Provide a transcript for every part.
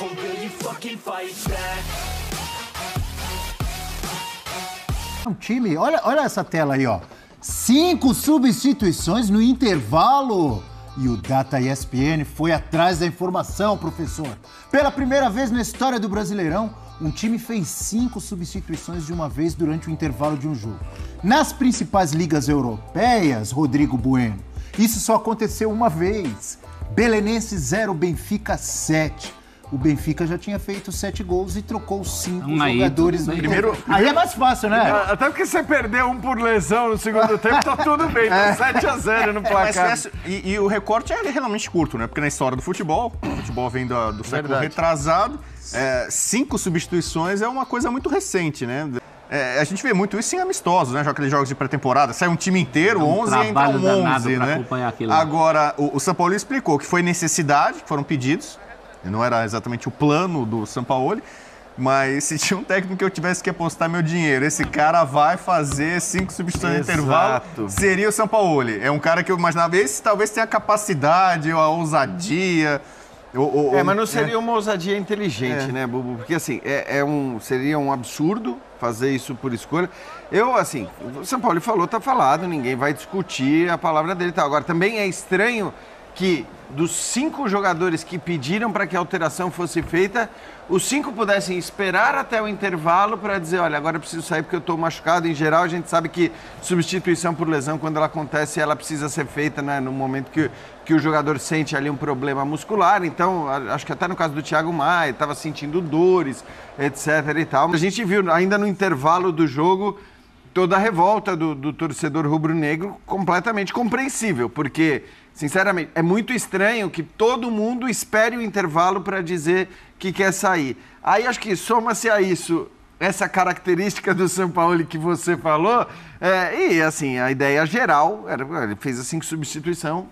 Or will you fucking fight back? Um time, olha essa tela aí, ó. 5 substituições no intervalo. E o Data ESPN foi atrás da informação, professor. Pela primeira vez na história do Brasileirão, um time fez 5 substituições de uma vez durante o intervalo de um jogo. Nas principais ligas europeias, Rodrigo Bueno, isso só aconteceu uma vez. Belenenses 0, Benfica 7. O Benfica já tinha feito 7 gols e trocou 5 jogadores no primeiro. Aí é mais fácil, né? Até porque você perdeu um por lesão no segundo tempo, tá tudo bem. Tá 7-0 no placar. E o recorte é realmente curto, né? Porque na história do futebol, o futebol vem do século retrasado, 5 substituições é uma coisa muito recente, né? A gente vê muito isso em amistosos, né? Aqueles jogos de pré-temporada, sai um time inteiro, 11 e entra um 11, né? Agora, o São Paulo explicou que foi necessidade, que foram pedidos. Não era exatamente o plano do Sampaoli, mas se tinha um técnico que eu tivesse que apostar meu dinheiro, esse cara vai fazer 5 substituições no intervalo, seria o Sampaoli. É um cara que eu imaginava, esse talvez tenha a capacidade, a ousadia. Mas não seria uma ousadia inteligente, né, Bubu? Porque, assim, seria um absurdo fazer isso por escolha. O São Paulo falou, tá falado, ninguém vai discutir a palavra dele. Tá? Agora, também é estranho que dos 5 jogadores que pediram para que a alteração fosse feita, os 5 pudessem esperar até o intervalo para dizer, olha, agora eu preciso sair porque eu estou machucado. Em geral, a gente sabe que substituição por lesão, quando ela acontece, ela precisa ser feita, né, no momento que o jogador sente ali um problema muscular. Então, acho que até no caso do Thiago Maia, estava sentindo dores, etc. e tal. A gente viu ainda no intervalo do jogo toda a revolta do torcedor rubro-negro, completamente compreensível, porque, sinceramente, é muito estranho que todo mundo espere o intervalo para dizer que quer sair. Aí acho que soma-se a isso essa característica do Sampaoli que você falou, e assim, a ideia geral, ele fez as 5 substituições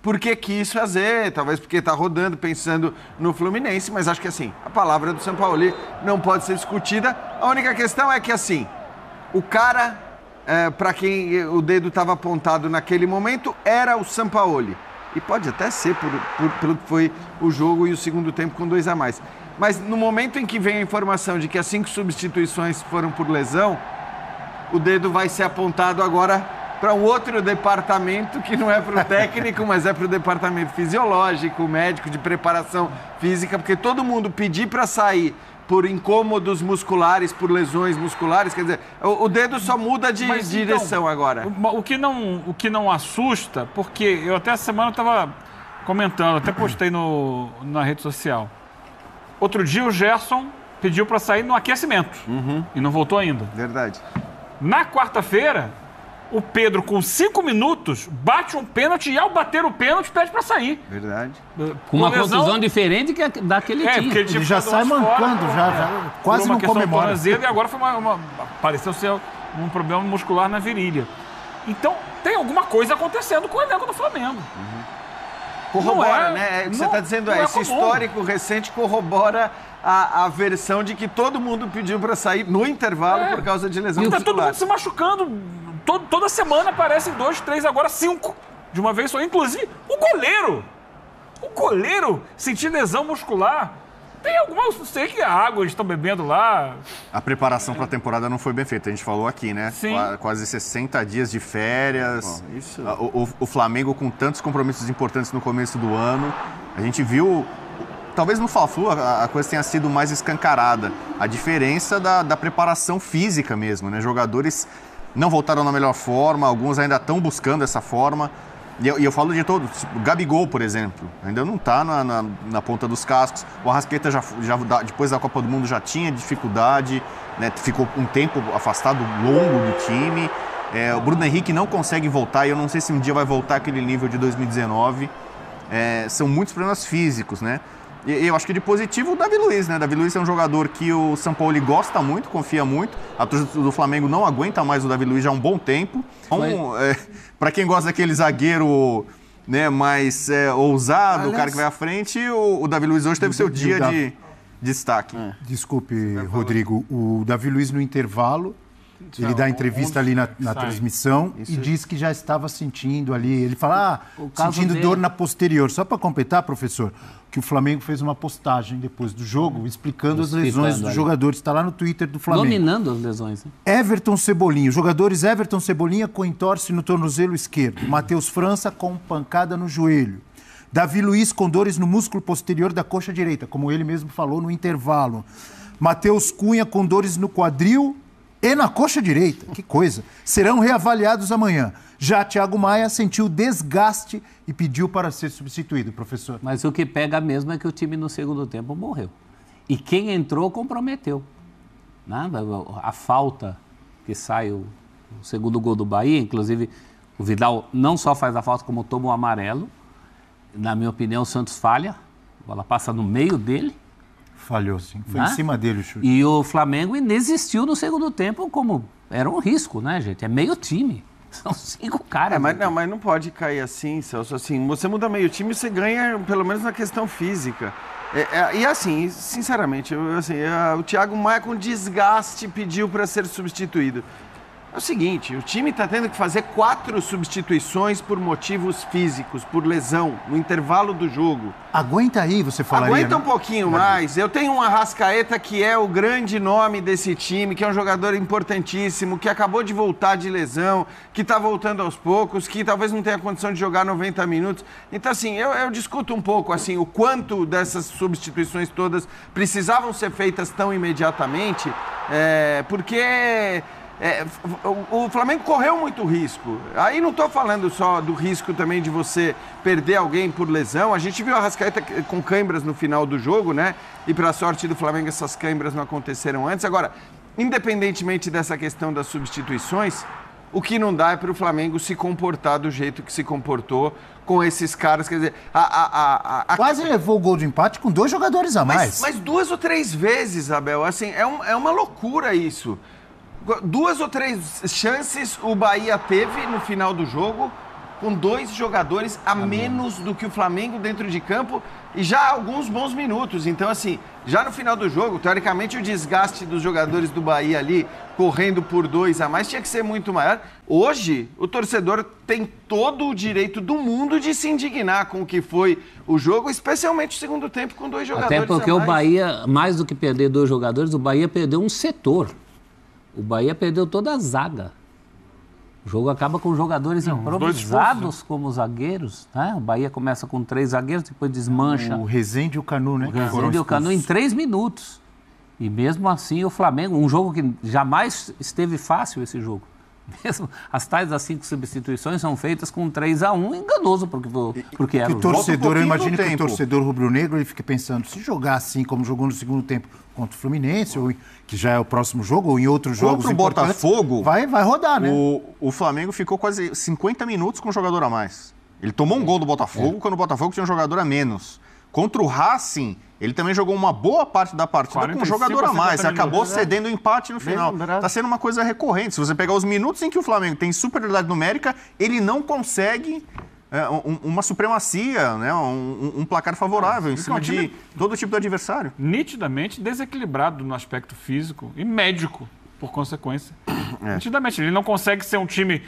porque quis fazer, talvez porque está rodando, pensando no Fluminense, mas acho que assim, a palavra do Sampaoli não pode ser discutida. A única questão é que assim, o cara, para quem o dedo estava apontado naquele momento, era o Sampaoli. E pode até ser pelo que foi o jogo e o segundo tempo com 2 a mais. Mas no momento em que vem a informação de que as 5 substituições foram por lesão, o dedo vai ser apontado agora para um outro departamento que não é para o técnico, mas é para o departamento fisiológico, médico, de preparação física, porque todo mundo pedir para sair por incômodos musculares, por lesões musculares, quer dizer, o dedo só muda de direção então, agora. O que não assusta, porque eu até essa semana estava comentando, até postei na rede social. Outro dia o Gerson pediu para sair no aquecimento e não voltou ainda. Verdade. Na quarta-feira, o Pedro, com 5 minutos, bate um pênalti e, ao bater o pênalti, pede para sair. Verdade. Com uma contusão diferente que daquele time. Porque ele já sai mancando, já quase não comemora. E agora foi pareceu ser um problema muscular na virilha. Então, tem alguma coisa acontecendo com o elenco do Flamengo. Corrobora, né? O que você está dizendo esse histórico recente corrobora a versão de que todo mundo pediu para sair no intervalo por causa de lesão muscular. Tá todo mundo se machucando. Toda semana aparecem 2, 3, agora 5 de uma vez só. Inclusive, o goleiro sentir lesão muscular. Tem alguma, não sei que água eles estão bebendo lá. A preparação para a temporada não foi bem feita, a gente falou aqui, né? Sim. Quase 60 dias de férias. Bom, isso... o Flamengo com tantos compromissos importantes no começo do ano. A gente viu, talvez no Fla-Flu a coisa tenha sido mais escancarada. A diferença da preparação física mesmo, né? Jogadores não voltaram na melhor forma, alguns ainda estão buscando essa forma. E eu falo de todos, tipo, o Gabigol, por exemplo, ainda não está na ponta dos cascos. O Arrascaeta já depois da Copa do Mundo já tinha dificuldade, né? Ficou um tempo afastado longo do time. O Bruno Henrique não consegue voltar e eu não sei se um dia vai voltar aquele nível de 2019. São muitos problemas físicos, né? E eu acho que de positivo o Davi Luiz, né? Davi Luiz é um jogador que o Sampaoli gosta muito, confia muito. A torcida do Flamengo não aguenta mais o Davi Luiz já há um bom tempo. Então, para quem gosta daquele zagueiro, né, mais ousado, o cara que vai à frente, o Davi Luiz hoje teve seu dia de destaque. Desculpe, Rodrigo. O Davi Luiz no intervalo Ele dá entrevista ali na transmissão e diz que já estava sentindo ali. Ele fala, sentindo dor na posterior. Só para completar, professor, que o Flamengo fez uma postagem depois do jogo explicando as lesões dos jogadores. Está lá no Twitter do Flamengo. Dominando as lesões. Né? Everton Cebolinha. Os jogadores Everton Cebolinha com entorse no tornozelo esquerdo. Matheus França com pancada no joelho. Davi Luiz com dores no músculo posterior da coxa direita, como ele mesmo falou no intervalo. Matheus Cunha com dores no quadril e na coxa direita. Que coisa. Serão reavaliados amanhã. Já Thiago Maia sentiu desgaste e pediu para ser substituído, professor. Mas o que pega mesmo é que o time no segundo tempo morreu. E quem entrou comprometeu. Nada, a falta que sai o segundo gol do Bahia, inclusive o Vidal não só faz a falta como toma o amarelo. Na minha opinião, o Santos falha. A bola passa no meio dele. Falhou, sim. Foi em cima dele o chute. E o Flamengo inexistiu no segundo tempo como... Era um risco, né, gente? É meio time. São 5 caras. Mas não pode cair assim, Celso. Assim, você muda meio time e você ganha, pelo menos na questão física. E assim, sinceramente, o Thiago Maia com desgaste pediu para ser substituído. É o seguinte, o time está tendo que fazer 4 substituições por motivos físicos, por lesão, no intervalo do jogo. Aguenta aí, você falaria. Aguenta um pouquinho mais. Eu tenho um Arrascaeta que é o grande nome desse time, que é um jogador importantíssimo, que acabou de voltar de lesão, que está voltando aos poucos, que talvez não tenha condição de jogar 90 minutos. Então, assim, eu discuto um pouco assim, o quanto dessas substituições todas precisavam ser feitas tão imediatamente, porque... o Flamengo correu muito risco. Aí não estou falando só do risco também de você perder alguém por lesão. A gente viu a Arrascaeta com câimbras no final do jogo, né? E para a sorte do Flamengo essas câimbras não aconteceram antes. Agora, independentemente dessa questão das substituições, o que não dá é para o Flamengo se comportar do jeito que se comportou com esses caras. Quer dizer, quase levou o gol de empate com 2 jogadores a mais. Mas 2 ou 3 vezes, Abel. Assim, é uma loucura isso. 2 ou 3 chances o Bahia teve no final do jogo com 2 jogadores a menos do que o Flamengo dentro de campo e já há alguns bons minutos. Então, assim, já no final do jogo, teoricamente, o desgaste dos jogadores do Bahia ali, correndo por 2 a mais, tinha que ser muito maior. Hoje, o torcedor tem todo o direito do mundo de se indignar com o que foi o jogo, especialmente o segundo tempo com 2 jogadores a mais. Até porque o Bahia, mais do que perder 2 jogadores, o Bahia perdeu um setor. O Bahia perdeu toda a zaga. O jogo acaba com jogadores improvisados como zagueiros, né? O Bahia começa com 3 zagueiros, depois desmancha. O Rezende e o Canu, né? O Rezende e o Canu em 3 minutos. E mesmo assim o Flamengo, um jogo que jamais esteve fácil esse jogo. Mesmo as tais das 5 substituições são feitas com 3-1, enganoso porque era o torcedor, eu imagino que o torcedor rubro-negro ele fica pensando, se jogar assim como jogou no segundo tempo contra o Fluminense, ou que já é o próximo jogo, ou em outros jogos contra o Botafogo, vai rodar, né? O Flamengo ficou quase 50 minutos com um jogador a mais. Ele tomou um gol do Botafogo quando o Botafogo tinha um jogador a menos. Contra o Racing, ele também jogou uma boa parte da partida com um jogador a mais. E acabou cedendo o empate no final. Está sendo uma coisa recorrente. Se você pegar os minutos em que o Flamengo tem superioridade numérica, ele não consegue uma supremacia, né? um placar favorável em cima de todo tipo de adversário. Nitidamente desequilibrado no aspecto físico e médico, por consequência. Nitidamente. Ele não consegue ser um time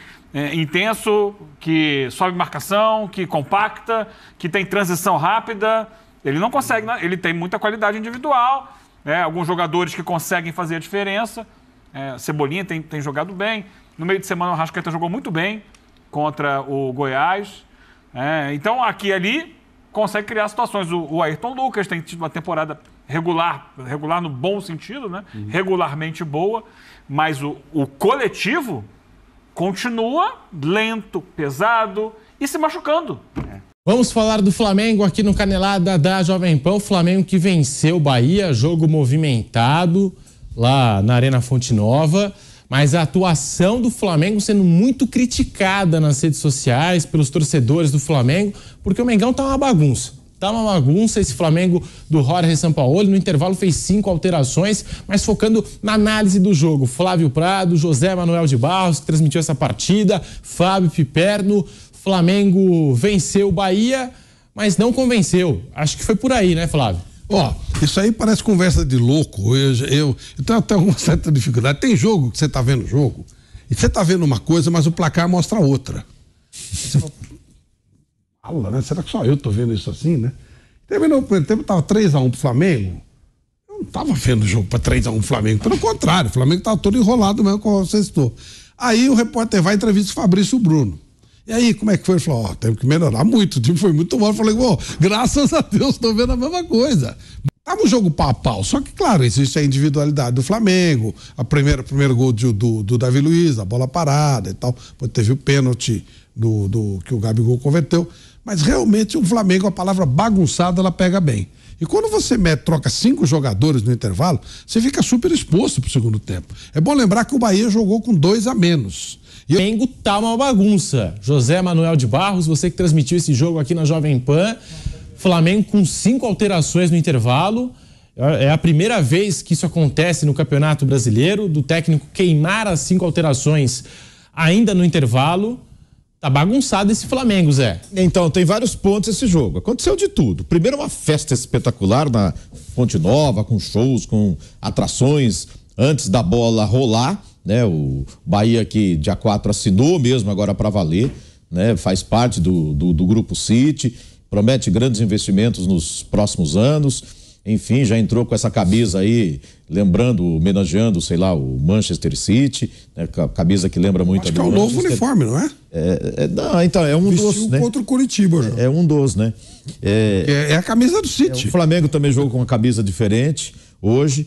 intenso, que sobe marcação, que compacta, que tem transição rápida. Ele não consegue, né? Ele tem muita qualidade individual, né? Alguns jogadores que conseguem fazer a diferença. Cebolinha tem jogado bem. No meio de semana o Arrascaeta jogou muito bem contra o Goiás. Então, aqui e ali, consegue criar situações. O Ayrton Lucas tem tido uma temporada regular no bom sentido, né? Regularmente boa, mas o coletivo continua lento, pesado e se machucando. Vamos falar do Flamengo aqui no Canelada da Jovem Pan. O Flamengo que venceu o Bahia, jogo movimentado lá na Arena Fonte Nova, mas a atuação do Flamengo sendo muito criticada nas redes sociais pelos torcedores do Flamengo, porque o Mengão tá uma bagunça. Tá uma bagunça esse Flamengo do Jorge Sampaoli. No intervalo fez 5 alterações, mas focando na análise do jogo. Flávio Prado, José Manuel de Barros, que transmitiu essa partida, Fábio Piperno. Flamengo venceu o Bahia, mas não convenceu. Acho que foi por aí, né, Flávio? Ó, isso aí parece conversa de louco. Eu tenho até uma certa dificuldade. Tem jogo que você tá vendo o jogo, e você tá vendo uma coisa, mas o placar mostra outra. Você fala, né? Será que só eu tô vendo isso assim, né? Terminou o primeiro tempo, tava 3-1 pro Flamengo. Eu não tava vendo o jogo pra 3-1 pro Flamengo. Pelo contrário, o Flamengo tava todo enrolado mesmo, como você citou. Aí o repórter vai e entrevista o Fabrício Bruno. E aí, como é que foi? Ele falou, teve que melhorar muito, o time foi muito bom. Eu falei, graças a Deus, tô vendo a mesma coisa. Tava um jogo pau a pau, só que, claro, existe a individualidade do Flamengo, primeiro gol do Davi Luiz, a bola parada e tal, depois teve o pênalti que o Gabigol converteu, mas realmente o Flamengo, a palavra bagunçada, ela pega bem. E quando você troca 5 jogadores no intervalo, você fica super exposto pro segundo tempo. É bom lembrar que o Bahia jogou com 2 a menos. E o Flamengo tá uma bagunça. José Manuel de Barros, você que transmitiu esse jogo aqui na Jovem Pan. Flamengo com 5 alterações no intervalo. É a primeira vez que isso acontece no Campeonato Brasileiro, do técnico queimar as 5 alterações ainda no intervalo. Tá bagunçado esse Flamengo, Zé. Então, tem vários pontos esse jogo. Aconteceu de tudo. Primeiro, uma festa espetacular na Fonte Nova, com shows, com atrações antes da bola rolar, né? O Bahia que dia 4 assinou mesmo agora para valer, né? Faz parte do Grupo City, promete grandes investimentos nos próximos anos. Enfim, já entrou com essa camisa aí, homenageando, sei lá, o Manchester City, né? Camisa que lembra muito... Acho que é o novo uniforme, não é? Não, então, é um dos, né? Contra o Curitiba, já. É um dos, né? É a camisa do City. O Flamengo também jogou com uma camisa diferente hoje.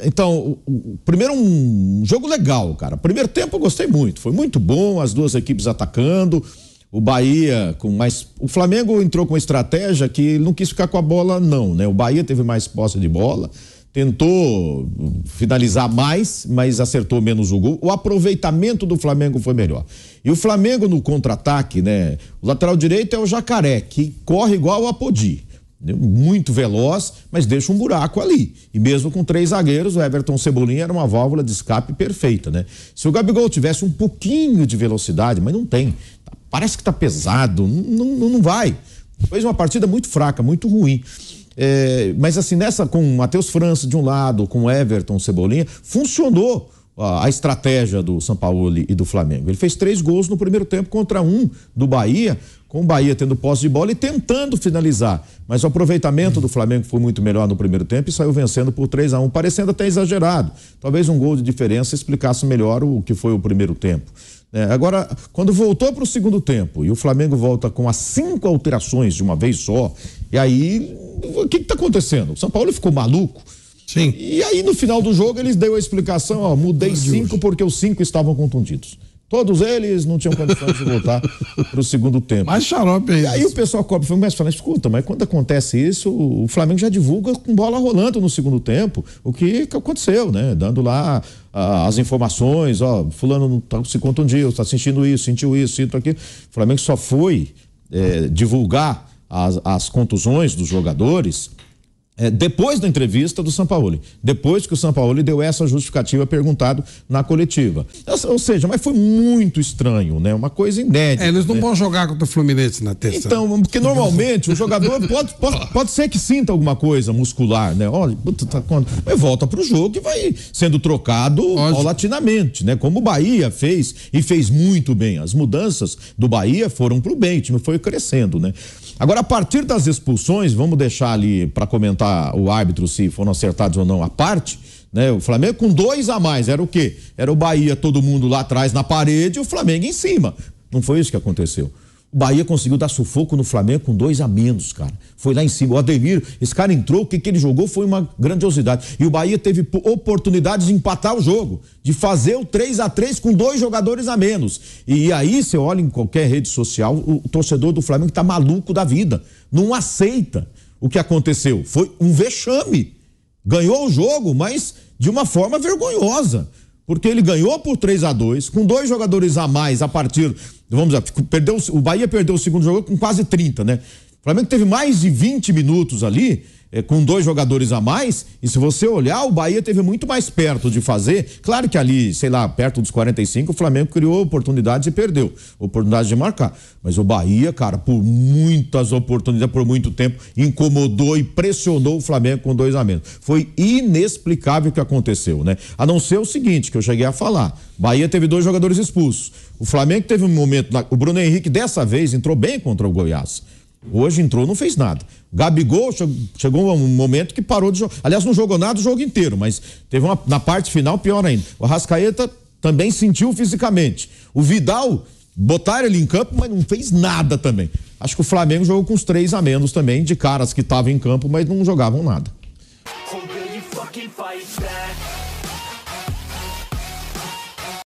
Então, primeiro um jogo legal, cara. Primeiro tempo eu gostei muito, foi muito bom, as duas equipes atacando. O Bahia com mais... O Flamengo entrou com uma estratégia que ele não quis ficar com a bola, não, né? O Bahia teve mais posse de bola, tentou finalizar mais, mas acertou menos o gol. O aproveitamento do Flamengo foi melhor. E o Flamengo no contra-ataque, né? O lateral direito é o Jacaré, que corre igual o Apodi. Muito veloz, mas deixa um buraco ali. E mesmo com 3 zagueiros, o Everton Cebolinha era uma válvula de escape perfeita, né? Se o Gabigol tivesse um pouquinho de velocidade, mas não tem, parece que tá pesado, não vai. Fez uma partida muito fraca, muito ruim. Mas assim, nessa com o Matheus França de um lado, com o Everton Cebolinha, funcionou a estratégia do Sampaoli e do Flamengo. Ele fez 3 gols no primeiro tempo contra 1 do Bahia, com o Bahia tendo posse de bola e tentando finalizar. Mas o aproveitamento do Flamengo foi muito melhor no primeiro tempo e saiu vencendo por 3-1, parecendo até exagerado. Talvez um gol de diferença explicasse melhor o que foi o primeiro tempo. Agora, quando voltou para o segundo tempo e o Flamengo volta com as 5 alterações de uma vez só, e aí, o que está acontecendo? O São Paulo ficou maluco. Sim. E aí, no final do jogo, eles deu a explicação, mudei 5 porque os 5 estavam contundidos. Todos eles não tinham condições de voltar para o segundo tempo. Mas xarope é isso. E aí o pessoal cobra, mas fala, escuta, mas quando acontece isso, o Flamengo já divulga com bola rolando no segundo tempo, o que aconteceu, né? Dando lá as informações, fulano se contundiu, está sentindo isso, sentiu isso, sinto aquilo. O Flamengo só foi divulgar as contusões dos jogadores depois da entrevista do Sampaoli, depois que o Sampaoli deu essa justificativa perguntado na coletiva. Ou seja, mas foi muito estranho, né? Uma coisa inédita. Eles não vão jogar contra o Fluminense na terça. Então, porque normalmente o jogador pode ser que sinta alguma coisa muscular, né? Olha, mas volta pro jogo e vai sendo trocado paulatinamente, né? Como o Bahia fez e fez muito bem. As mudanças do Bahia foram pro bem, o time foi crescendo, né? Agora, a partir das expulsões, vamos deixar ali para comentar o árbitro se foram acertados ou não a parte, né? O Flamengo com 2 a mais, era o quê? Era o Bahia, todo mundo lá atrás na parede e o Flamengo em cima. Não foi isso que aconteceu. O Bahia conseguiu dar sufoco no Flamengo com 2 a menos, cara. Foi lá em cima. O Ademir, esse cara entrou, o que ele jogou foi uma grandiosidade. E o Bahia teve oportunidade de empatar o jogo, de fazer o 3-3 com 2 jogadores a menos. E aí, você olha em qualquer rede social, o torcedor do Flamengo tá maluco da vida. Não aceita o que aconteceu. Foi um vexame. Ganhou o jogo, mas de uma forma vergonhosa. Porque ele ganhou por 3-2, com 2 jogadores a mais a partir... Vamos lá, o Bahia perdeu o segundo jogo com quase 30, né? O Flamengo teve mais de 20 minutos ali com 2 jogadores a mais, e se você olhar, o Bahia teve muito mais perto de fazer. Claro que ali, sei lá, perto dos 45, o Flamengo criou oportunidades e perdeu oportunidade de marcar. Mas o Bahia, cara, por muitas oportunidades, por muito tempo, incomodou e pressionou o Flamengo com 2 a menos. Foi inexplicável o que aconteceu, né? A não ser o seguinte, que eu cheguei a falar. Bahia teve 2 jogadores expulsos. O Flamengo teve um momento... O Bruno Henrique, dessa vez, entrou bem contra o Goiás. Hoje entrou, não fez nada. O Gabigol chegou um momento que parou de jogar. Aliás, não jogou nada o jogo inteiro, mas teve na parte final pior ainda. O Arrascaeta também sentiu fisicamente. O Vidal, botaram ele em campo, mas não fez nada também. Acho que o Flamengo jogou com os 3 a menos também, de caras que estavam em campo, mas não jogavam nada. Or will you fucking fight back?